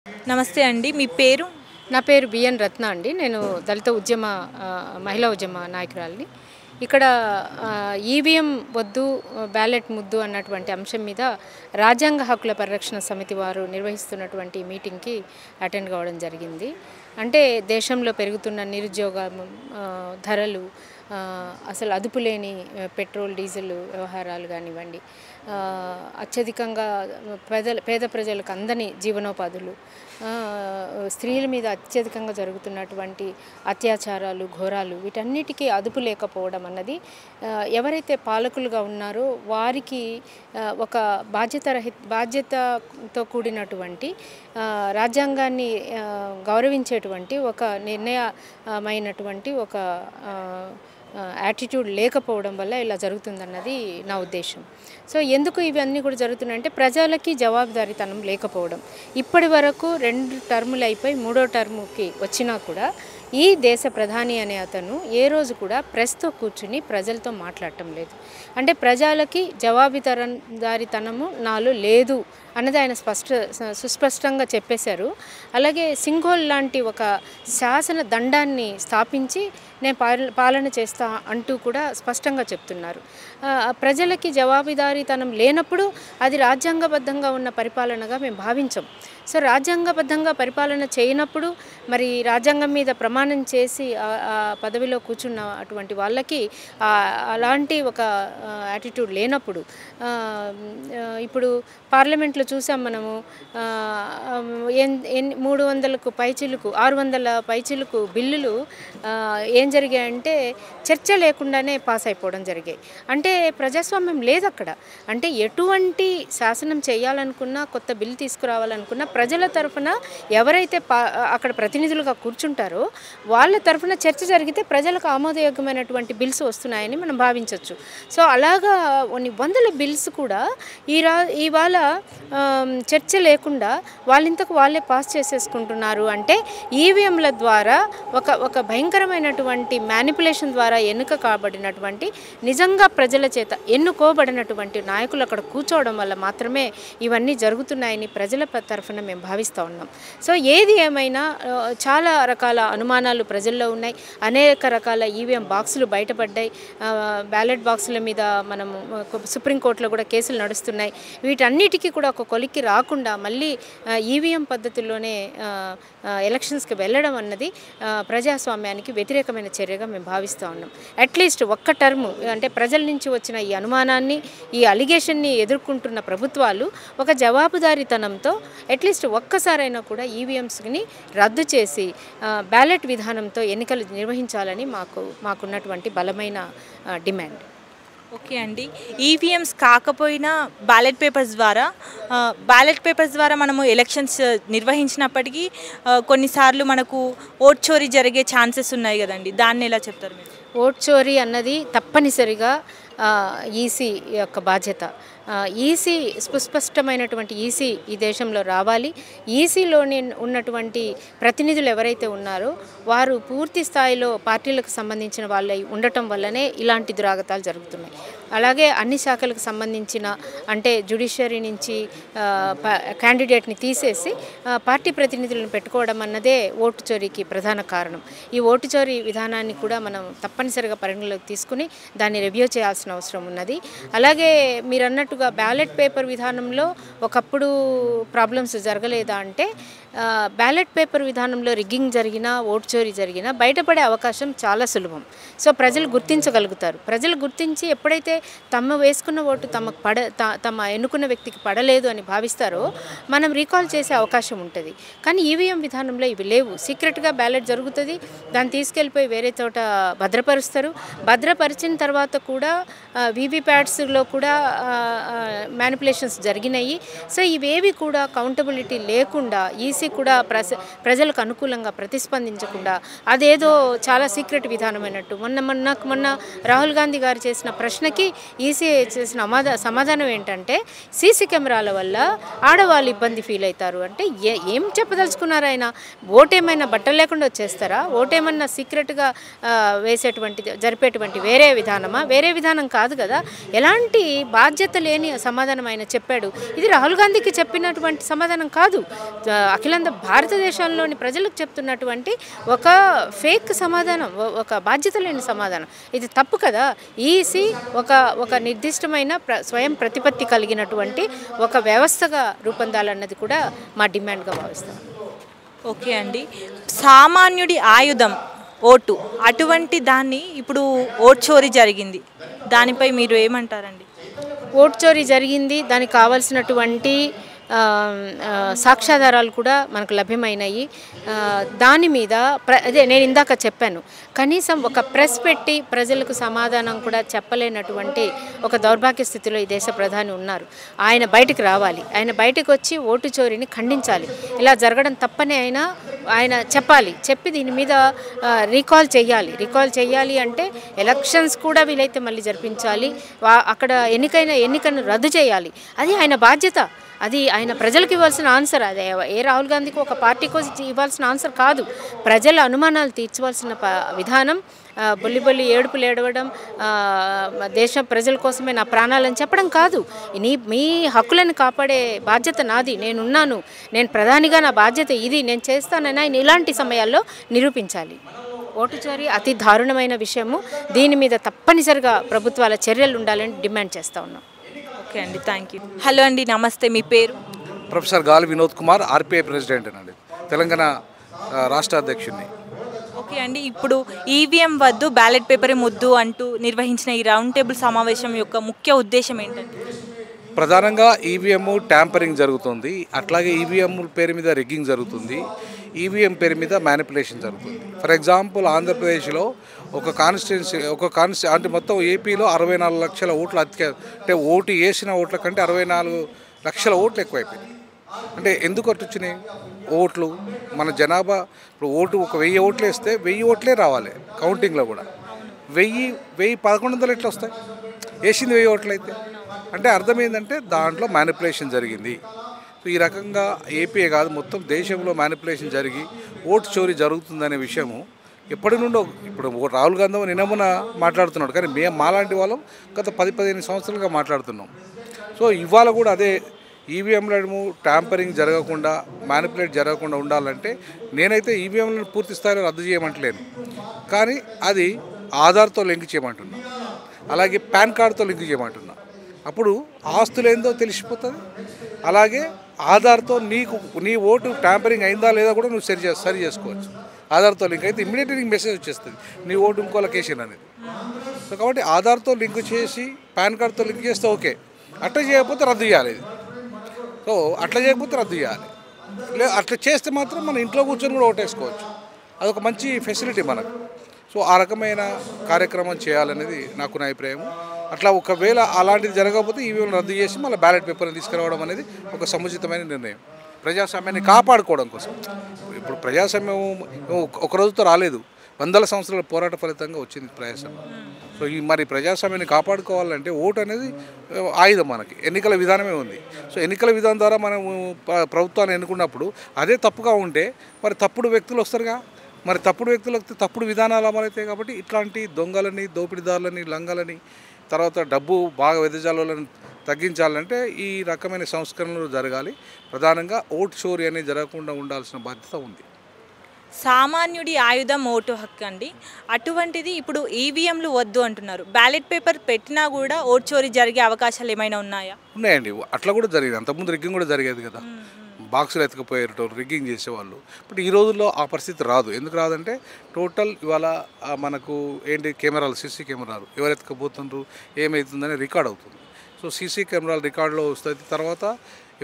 నమస్తే అండి. మీ పేరు? నా పేరు బిఎన్ రత్న అండి. నేను దళిత ఉద్యమ మహిళా ఉద్యమ నాయకురాలిని. ఇక్కడ ఈవీఎం వద్దు బ్యాలెట్ ముద్దు అన్నటువంటి అంశం మీద రాజ్యాంగ హక్కుల పరిరక్షణ సమితి వారు నిర్వహిస్తున్నటువంటి మీటింగ్కి అటెండ్ కావడం జరిగింది. అంటే దేశంలో పెరుగుతున్న నిరుద్యోగం, ధరలు, అసలు అదుపులేని పెట్రోల్ డీజిల్ వ్యవహారాలు కానివ్వండి, అత్యధికంగా పేద ప్రజలకు అందని జీవనోపాధులు, స్త్రీల మీద అత్యధికంగా జరుగుతున్నటువంటి అత్యాచారాలు, ఘోరాలు, వీటన్నిటికీ అదుపు లేకపోవడం అన్నది ఎవరైతే పాలకులుగా ఉన్నారో వారికి ఒక బాధ్యతతో కూడినటువంటి రాజ్యాంగాన్ని గౌరవించేటువంటి ఒక నిర్ణయమైనటువంటి ఒక యాటిట్యూడ్ లేకపోవడం వల్ల ఇలా జరుగుతుందన్నది నా ఉద్దేశం. సో ఎందుకు ఇవన్నీ కూడా జరుగుతున్నాయంటే ప్రజలకి జవాబుదారీతనం లేకపోవడం. ఇప్పటి వరకు 2 టర్ములు అయిపోయి 3వ టర్ముకి వచ్చినా కూడా ఈ దేశ ప్రధాని అనే అతను ఏ రోజు కూడా ప్రెస్తో కూర్చుని ప్రజలతో మాట్లాడటం లేదు. అంటే ప్రజలకి జవాబుదారీతనము నాలో లేదు అన్నది ఆయన సుస్పష్టంగా చెప్పేశారు. అలాగే సింఘోల్ లాంటి ఒక శాసన దండాన్ని స్థాపించి నేను పాలన చేస్తా అంటూ కూడా స్పష్టంగా చెప్తున్నారు. ప్రజలకి జవాబుదారీతనం లేనప్పుడు అది రాజ్యాంగబద్ధంగా ఉన్న పరిపాలనగా మేము భావించం. సో రాజ్యాంగబద్ధంగా పరిపాలన చేయనప్పుడు మరి రాజ్యాంగం మీద ప్రమాణం చేసి ఆ పదవిలో కూర్చున్న అటువంటి వాళ్ళకి అలాంటి ఒక యాటిట్యూడ్ లేనప్పుడు ఇప్పుడు పార్లమెంట్లో చూసాం మనము 300కు పైచిలుకు 600 పైచిలుకు బిల్లులు ఏం జరిగాయంటే చర్చ లేకుండానే పాస్ అయిపోవడం జరిగాయి. అంటే ప్రజాస్వామ్యం లేదు అక్కడ. అంటే ఎటువంటి శాసనం చేయాలనుకున్నా, కొత్త బిల్లు తీసుకురావాలనుకున్నా ప్రజల తరఫున ఎవరైతే అక్కడ ప్రతినిధులుగా కూర్చుంటారో వాళ్ళ తరఫున చర్చ జరిగితే ప్రజలకు ఆమోదయోగ్యమైనటువంటి బిల్స్ వస్తున్నాయని మనం భావించవచ్చు. సో అలాగా కొన్ని వందల బిల్స్ కూడా ఇవాళ చర్చ లేకుండా వాళ్ళింతకు వాళ్ళే పాస్ చేసేసుకుంటున్నారు. అంటే ఈవీఎంల ద్వారా ఒక భయంకరమైనటువంటి మ్యానిపులేషన్ ద్వారా ఎన్నిక కాబడినటువంటి నిజంగా ప్రజల చేత ఎన్నుకోబడినటువంటి నాయకులు అక్కడ కూర్చోవడం వల్ల మాత్రమే ఇవన్నీ జరుగుతున్నాయని ప్రజల తరఫున మేము భావిస్తూ ఉన్నాం. సో ఏది ఏమైనా చాలా రకాల అనుమానాలు ప్రజల్లో ఉన్నాయి. అనేక రకాల ఈవీఎం బాక్సులు బయటపడ్డాయి. బ్యాలెట్ బాక్సుల మీద మనము సుప్రీంకోర్టులో కూడా కేసులు నడుస్తున్నాయి. వీటన్నిటికీ కూడా ఒక కొలిక్కి రాకుండా మళ్ళీ ఈవీఎం పద్ధతుల్లోనే ఎలక్షన్స్కి వెళ్ళడం అన్నది ప్రజాస్వామ్యానికి వ్యతిరేకమైన చర్యగా మేము భావిస్తూ ఉన్నాం. అట్లీస్ట్ ఒక్క టర్ము అంటే ప్రజల నుంచి వచ్చిన ఈ అనుమానాన్ని, ఈ అలిగేషన్ని ఎదుర్కొంటున్న ప్రభుత్వాలు ఒక జవాబుదారీతనంతో అట్లీస్ట్ ఒక్కసారైనా కూడా ఈవీఎంస్ని రద్దు చేసి బ్యాలెట్ విధానంతో ఎన్నికలు నిర్వహించాలని మాకున్నటువంటి బలమైన డిమాండ్. ఓకే అండి. ఈవీఎంస్ కాకపోయినా బ్యాలెట్ పేపర్స్ ద్వారా మనము ఎలక్షన్స్ నిర్వహించినప్పటికీ కొన్నిసార్లు మనకు ఓట్ చోరీ జరిగే ఛాన్సెస్ ఉన్నాయి కదండి, దాన్ని ఎలా చెప్తారు మీరు? ఓట్ చోరీ అన్నది తప్పనిసరిగా ఈసీ యొక్క బాధ్యత. ఈసీ సుస్పష్టమైనటువంటి ఈసీ ఈ దేశంలో రావాలి. ఈసీలోని ఉన్నటువంటి ప్రతినిధులు ఎవరైతే ఉన్నారో వారు పూర్తి స్థాయిలో పార్టీలకు సంబంధించిన వాళ్ళై ఉండటం వల్లనే ఇలాంటి దురాగతాలు జరుగుతున్నాయి. అలాగే అన్ని శాఖలకు సంబంధించిన అంటే జ్యుడిషియరీ నుంచి క్యాండిడేట్ని తీసేసి పార్టీ ప్రతినిధులను పెట్టుకోవడం అన్నదే ఓటు చోరీకి ప్రధాన కారణం. ఈ ఓటు చోరీ విధానాన్ని కూడా మనం తప్పనిసరిగా పరిగణలోకి తీసుకుని దాన్ని రివ్యూ చేయాల్సిన అవసరం ఉన్నది. అలాగే మీరు అన్నట్టుగా బ్యాలెట్ పేపర్ విధానంలో ఒకప్పుడు ప్రాబ్లమ్స్ జరగలేదా అంటే బ్యాలెట్ పేపర్ విధానంలో రిగ్గింగ్ జరిగినా, ఓటు చోరీ జరిగినా బయటపడే అవకాశం చాలా సులభం. సో ప్రజలు గుర్తించగలుగుతారు. ప్రజలు గుర్తించి ఎప్పుడైతే తమ వేసుకున్న ఓటు తమ ఎన్నుకున్న వ్యక్తికి పడలేదు అని భావిస్తారో మనం రీకాల్ చేసే అవకాశం ఉంటుంది. కానీ ఈవీఎం విధానంలో ఇవి లేవు. సీక్రెట్గా బ్యాలెట్ జరుగుతుంది, దాన్ని తీసుకెళ్ళిపోయి వేరే చోట భద్రపరుస్తారు. భద్రపరిచిన తర్వాత కూడా వీవీప్యాట్స్లో కూడా మ్యానిపులేషన్స్ జరిగినాయి. సో ఇవేవి కూడా కౌంటబిలిటీ లేకుండా ఈసీ కూడా ప్రజలకు అనుకూలంగా ప్రతిస్పందించకుండా అదేదో చాలా సీక్రెట్ విధానమైనట్టు మొన్న రాహుల్ గాంధీ గారు చేసిన ప్రశ్నకి ఈసీ చేసిన సమాధానం ఏంటంటే సీసీ కెమెరాల వల్ల ఆడవాళ్ళు ఇబ్బంది ఫీల్ అవుతారు అంటే ఏం చెప్పదలుచుకున్నారు ఆయన? ఓటేమైనా బట్టలు లేకుండా వచ్చేస్తారా? ఓటేమన్నా సీక్రెట్గా జరిపేటువంటి వేరే విధానమా? వేరే విధానం కాదు కదా. ఎలాంటి బాధ్యత లేని సమాధానం ఆయన చెప్పాడు. ఇది రాహుల్ గాంధీకి చెప్పినటువంటి సమాధానం కాదు, అఖిలాంధ్ర భారతదేశంలోని ప్రజలకు చెప్తున్నటువంటి ఒక ఫేక్ సమాధానం, ఒక బాధ్యత లేని సమాధానం. ఇది తప్పు కదా. ఈసీ ఒక నిర్దిష్టమైన స్వయం ప్రతిపత్తి కలిగినటువంటి ఒక వ్యవస్థగా రూపొందాలన్నది కూడా మా డిమాండ్గా భావిస్తాం. ఓకే అండి, సామాన్యుడి ఆయుధం ఓటు, అటువంటి దాన్ని ఇప్పుడు ఓట్ చోరీ జరిగింది, దానిపై మీరు ఏమంటారండి? ఓట్ చోరీ జరిగింది, దానికి కావాల్సినటువంటి సాక్ష్యాధారాలు కూడా మనకు లభ్యమైనాయి. దాని మీద అదే నేను ఇందాక చెప్పాను, కనీసం ఒక ప్రెస్ పెట్టి ప్రజలకు సమాధానం కూడా చెప్పలేనటువంటి ఒక దౌర్భాగ్య స్థితిలో ఈ దేశ ప్రధాని ఉన్నారు. ఆయన బయటికి రావాలి, ఆయన బయటకు వచ్చి ఓటు చోరీని ఖండించాలి. ఇలా జరగడం తప్పని ఆయన చెప్పాలి, చెప్పి దీని మీద రీకాల్ చేయాలి అంటే ఎలక్షన్స్ కూడా వీలైతే మళ్ళీ జరిపించాలి, అక్కడ ఎన్నికను రద్దు చేయాలి. అది ఆయన బాధ్యత, అది ఆయన ప్రజలకు ఇవ్వాల్సిన ఆన్సర్. అదే రాహుల్ గాంధీకి ఒక పార్టీకో ఇవ్వాల్సిన ఆన్సర్ కాదు. ప్రజల అనుమానాలు తీర్చవలసిన విధానం బొల్లి ఏడుపులు ఏడవడం, దేశం ప్రజల కోసమే నా ప్రాణాలని చెప్పడం కాదు. మీ హక్కులను కాపాడే బాధ్యత నాది, నేనున్నాను, నేను ప్రధానిగా నా బాధ్యత ఇది, నేను చేస్తానని ఆయన ఇలాంటి సమయాల్లో నిరూపించాలి. ఓటు చోరీ అతి దారుణమైన విషయము, దీని మీద తప్పనిసరిగా ప్రభుత్వాల చర్యలు ఉండాలని డిమాండ్ చేస్తూ ఉన్నాం. ఓకే అండి, థ్యాంక్ యూ. హలో అండి, నమస్తే, మీ పేరు? ప్రొఫెసర్ గాలి వినోద్ కుమార్, ఆర్పిఐ ప్రెసిడెంట్ అండి, తెలంగాణ రాష్ట్ర అధ్యక్షుడిని. ఓకే అండి, ఇప్పుడు ఈవీఎం వద్దు బ్యాలెట్ పేపరే ముద్దు అంటూ నిర్వహించిన ఈ రౌండ్ టేబుల్ సమావేశం యొక్క ముఖ్య ఉద్దేశం ఏంటంటే? ప్రధానంగా ఈవీఎం ట్యాంపరింగ్ జరుగుతుంది, అట్లాగే ఈవీఎం పేరు మీద రిగ్గింగ్ జరుగుతుంది, ఈవీఎం పేరు మీద మ్యానిపులేషన్ జరుగుతుంది. ఫర్ ఎగ్జాంపుల్ ఆంధ్రప్రదేశ్లో ఒక కాన్స్టిట్యున్సీ అంటే మొత్తం ఏపీలో 64 లక్షల ఓట్లు అంటే ఓటు వేసిన ఓట్ల కంటే 64 లక్షల ఓట్లు ఎక్కువైపోయినాయి. అంటే ఎందుకు వచ్చినాయి ఓట్లు? మన జనాభా ఇప్పుడు ఒక 1000 ఓట్లు వేస్తే 1000 ఓట్లే రావాలి కౌంటింగ్లో కూడా. 1100 ఎట్లా వస్తాయి? వేసింది 1000 ఓట్లు అయితే. అంటే అర్థం ఏంటంటే దాంట్లో మ్యానిపులేషన్ జరిగింది. ఈ రకంగా ఏపీ కాదు మొత్తం దేశంలో మ్యానిపులేషన్ జరిగి ఓటు చోరీ జరుగుతుందనే విషయము ఎప్పటి నుండో, ఇప్పుడు రాహుల్ గాంధీ నిన్నమున మాట్లాడుతున్నాడు, కానీ మాలాంటి వాళ్ళం గత 10-15 సంవత్సరాలుగా మాట్లాడుతున్నాం. సో ఇవాళ కూడా అదే ఈవీఎంలను ట్యాంపరింగ్ జరగకుండా, మ్యానిపులేట్ జరగకుండా ఉండాలంటే నేనైతే ఈవీఎంలను పూర్తి స్థాయిలో రద్దు చేయమంటలేను, కానీ అది ఆధార్తో లింక్ చేయమంటున్నా, అలాగే పాన్ కార్డుతో లింక్ చేయమంటున్నా. అప్పుడు ఆస్తులేందో తెలిసిపోతుంది. అలాగే ఆధార్తో నీ ఓటు ట్యాంపరింగ్ అయిందా లేదా కూడా నువ్వు సరి చేసుకోవచ్చు. ఆధార్తో లింక్ అయితే ఇమ్మీడియట్లీ నీకు మెసేజ్ వచ్చేస్తుంది నీ ఓటు ఇంకో లొకేషన్ అనేది. సో కాబట్టి ఆధార్తో లింక్ చేసి పాన్ కార్డుతో లింక్ చేస్తే ఓకే, అట్లా చేయకపోతే రద్దు చేయాలి. సో అట్లా చేయకపోతే రద్దు చేయాలి. అట్లా చేస్తే మాత్రం మన ఇంట్లో కూర్చొని కూడా ఓటేసుకోవచ్చు. అదొక మంచి ఫెసిలిటీ మనకు. సో ఆ రకమైన కార్యక్రమం చేయాలనేది నాకు నా అభిప్రాయం. అట్లా ఒకవేళ అలాంటిది జరగకపోతే ఈవీఎంలు రద్దు చేసి మళ్ళీ బ్యాలెట్ పేపర్ని తీసుకురావడం అనేది ఒక సముచితమైన నిర్ణయం, ప్రజాస్వామ్యాన్ని కాపాడుకోవడం కోసం. ఇప్పుడు ప్రజాస్వామ్యం ఒక రోజుతో రాలేదు, వందల సంవత్సరాల పోరాట ఫలితంగా వచ్చింది ప్రజాస్వామ్యం. సో మరి ప్రజాస్వామ్యాన్ని కాపాడుకోవాలంటే ఓటు అనేది ఆయుధం, మనకి ఎన్నికల విధానమే ఉంది. సో ఎన్నికల విధానం ద్వారా మనం ప్రభుత్వాన్ని ఎన్నుకున్నప్పుడు అదే తప్పుగా ఉంటే మరి తప్పుడు వ్యక్తులు వస్తారుగా, మరి తప్పుడు వ్యక్తులకు తప్పుడు విధానాలు అమలవుతాయి. కాబట్టి ఇట్లాంటి దొంగలని, దోపిడీదారులని, లంగలని, తర్వాత డబ్బు బాగా వెదజాలని తగ్గించాలంటే ఈ రకమైన సంస్కరణలు జరగాలి. ప్రధానంగా ఓటు చోరీ అనేది జరగకుండా ఉండాల్సిన బాధ్యత ఉంది. సామాన్యుడి ఆయుధం ఓటు హక్కు అండి, అటువంటిది ఇప్పుడు ఈవీఎంలు వద్దు అంటున్నారు. బ్యాలెట్ పేపర్ పెట్టినా కూడా ఓటు చోరీ జరిగే అవకాశాలు ఏమైనా ఉన్నాయా? ఉన్నాయండి, అట్లా కూడా జరిగింది. అంతకుముందు రిగ్గింగ్ కూడా జరిగేది కదా, బాక్సులు ఎత్తుకుపోయేటో రిగ్గింగ్ చేసేవాళ్ళు. బట్ ఈ రోజుల్లో ఆ పరిస్థితి రాదు. ఎందుకు రాదంటే టోటల్ ఇవాళ మనకు ఏంటి కెమెరాలు, సీసీ కెమెరాలు ఎవరు ఎత్తుకుపోతుండ్రు, ఏమవుతుందని రికార్డ్ అవుతుంది. సో సీసీ కెమెరాలు రికార్డులో వస్తుంది. తర్వాత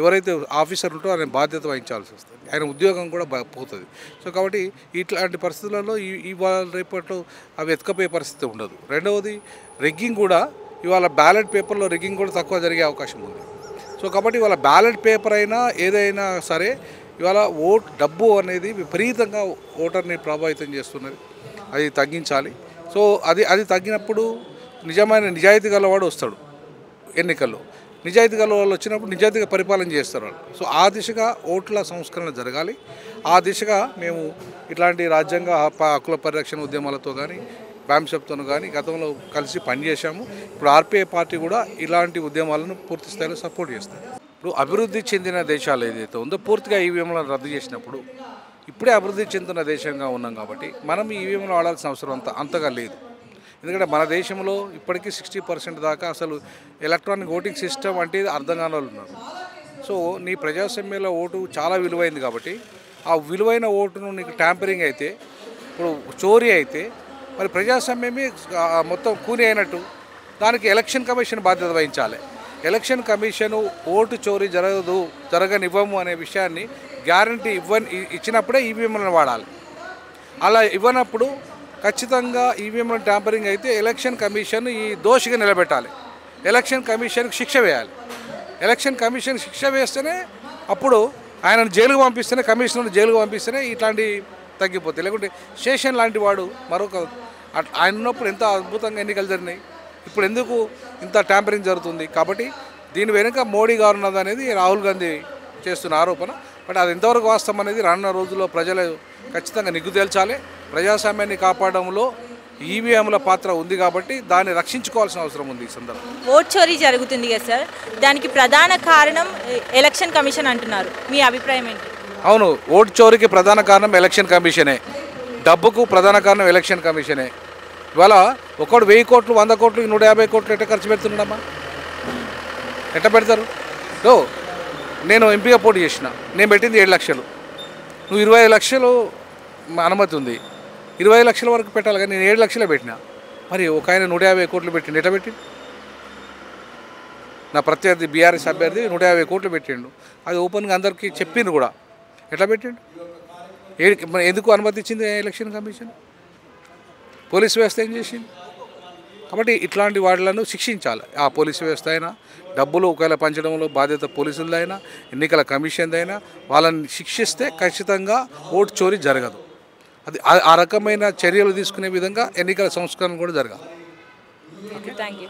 ఎవరైతే ఆఫీసర్ ఉంటో ఆయన బాధ్యత వహించాల్సి వస్తుంది, ఆయన ఉద్యోగం కూడా పోతుంది. సో కాబట్టి ఇట్లాంటి పరిస్థితులలో ఇవాళ రేపట్లో అవి ఎత్తుకపోయే పరిస్థితి ఉండదు. రెండవది రిగ్గింగ్ కూడా ఇవాళ బ్యాలెట్ పేపర్లో రిగ్గింగ్ కూడా తక్కువ జరిగే అవకాశం ఉంది. సో కాబట్టి ఇవాళ బ్యాలెట్ పేపర్ అయినా ఏదైనా సరే ఇవాళ డబ్బు అనేది విపరీతంగా ఓటర్ని ప్రభావితం చేస్తున్నది, అది తగ్గించాలి. సో అది తగ్గినప్పుడు నిజాయితీ గలవాడు వస్తాడు ఎన్నికల్లో. నిజాయితీ గల వాళ్ళు వచ్చినప్పుడు నిజాయితీగా పరిపాలన చేస్తారు వాళ్ళు. సో ఆ దిశగా ఓట్ల సంస్కరణ జరగాలి. ఆ దిశగా మేము ఇట్లాంటి రాజ్యాంగ హక్కుల పరిరక్షణ ఉద్యమాలతో కానీ బ్యామ్సెప్తో కానీ గతంలో కలిసి పనిచేశాము. ఇప్పుడు ఆర్పీఐ పార్టీ కూడా ఇలాంటి ఉద్యమాలను పూర్తి స్థాయిలో సపోర్ట్ చేస్తుంది. ఇప్పుడు అభివృద్ధి చెందిన దేశాలు ఏదైతే ఉందో పూర్తిగా ఈవీఎంలను రద్దు చేసినప్పుడు ఇప్పుడే అభివృద్ధి చెందుతున్న దేశంగా ఉన్నాం కాబట్టి మనం ఈవీఎంలు వాడాల్సిన అవసరం అంతగా లేదు. ఎందుకంటే మన దేశంలో ఇప్పటికీ 60% దాకా అసలు ఎలక్ట్రానిక్ ఓటింగ్ సిస్టమ్ అంటే అర్థం కాని వాళ్ళు ఉన్నారు. సో నీ ప్రజాస్వామ్యంలో ఓటు చాలా విలువైంది కాబట్టి ఆ విలువైన ఓటును నీకు ట్యాంపరింగ్ అయితే, ఇప్పుడు చోరీ అయితే మరి ప్రజాస్వామ్యమే మొత్తం కూని అయినట్టు. దానికి ఎలక్షన్ కమిషన్ బాధ్యత వహించాలి. ఎలక్షన్ కమిషను ఓటు చోరీ జరగనివ్వము అనే విషయాన్ని గ్యారంటీ ఇచ్చినప్పుడే ఈవీఎంలను వాడాలి. అలా ఇవ్వనప్పుడు ఖచ్చితంగా ఈవీఎంల ట్యాంపరింగ్ అయితే ఎలక్షన్ కమిషన్ ఈ దోషిగా నిలబెట్టాలి. ఎలక్షన్ కమిషన్కి శిక్ష వేయాలి. ఎలక్షన్ కమిషన్ శిక్ష వేస్తేనే అప్పుడు ఆయనను జైలుకు పంపిస్తేనే, కమిషనర్ని జైలుకు పంపిస్తేనే ఇట్లాంటి తగ్గిపోతాయి. లేకుంటే శేషన్ లాంటి వాడు ఆయన ఉన్నప్పుడు ఎంత అద్భుతంగా ఎన్నికలు జరిగినాయి. ఇప్పుడు ఎందుకు ఇంత ట్యాంపరింగ్ జరుగుతుంది? కాబట్టి దీని వెనుక మోడీ గారు ఉన్నది అనేది రాహుల్ గాంధీ చేస్తున్న ఆరోపణ. బట్ అది ఎంతవరకు వాస్తవం అనేది రానున్న రోజుల్లో ప్రజలు ఖచ్చితంగా నిగ్గు తేల్చాలి. ప్రజాస్వామ్యాన్ని కాపాడడంలో ఈవీఎంల పాత్ర ఉంది కాబట్టి దాన్ని రక్షించుకోవాల్సిన అవసరం ఉంది. ఈ సందర్భంలో ఓట్ చోరీ జరుగుతుంది కదా సార్, దానికి ప్రధాన కారణం ఎలక్షన్ కమిషన్ అంటున్నారు. మీ అభిప్రాయం ఏంటి? అవును, ఓటు చోరీకి ప్రధాన కారణం ఎలక్షన్ కమిషనే. డబ్బుకు ప్రధాన కారణం ఎలక్షన్ కమిషనే. ఇవాళ ఒకడు 1000 కోట్లు 100 కోట్లు 150 కోట్లు ఎట్లా ఖర్చు పెడుతున్నాడమ్మా? ఎట్లా పెడతారు? నేను ఎంపీగా పోటీ చేసిన, నేను పెట్టింది 7 లక్షలు, నువ్వు 25 లక్షలు అనుమతి ఉంది, 20 లక్షల వరకు పెట్టాలి కానీ నేను 7 లక్షలే పెట్టినా. మరి ఒక ఆయన 150 కోట్లు పెట్టిండు, ఎట్లా పెట్టిండు? నా ప్రత్యర్థి బీఆర్ఎస్ అభ్యర్థి 150 కోట్లు పెట్టిండు. అది ఓపెన్గా అందరికీ చెప్పిండు కూడా. ఎట్లా పెట్టిండు? ఎందుకు అనుమతి ఇచ్చింది ఎలక్షన్ కమిషన్? పోలీస్ వ్యవస్థ ఏం చేసింది? కాబట్టి ఇట్లాంటి వాటిలను శిక్షించాలి. ఆ పోలీసు వ్యవస్థ అయినా, డబ్బులు ఒకవేళ పంచడంలో బాధ్యత పోలీసులదైనా, ఎన్నికల కమిషన్దైనా వాళ్ళని శిక్షిస్తే ఖచ్చితంగా ఓటు చోరీ జరగదు. అది ఆ రకమైన చర్యలు తీసుకునే విధంగా ఎన్నికల సంస్కరణ కూడా జరగాలి. Thank you.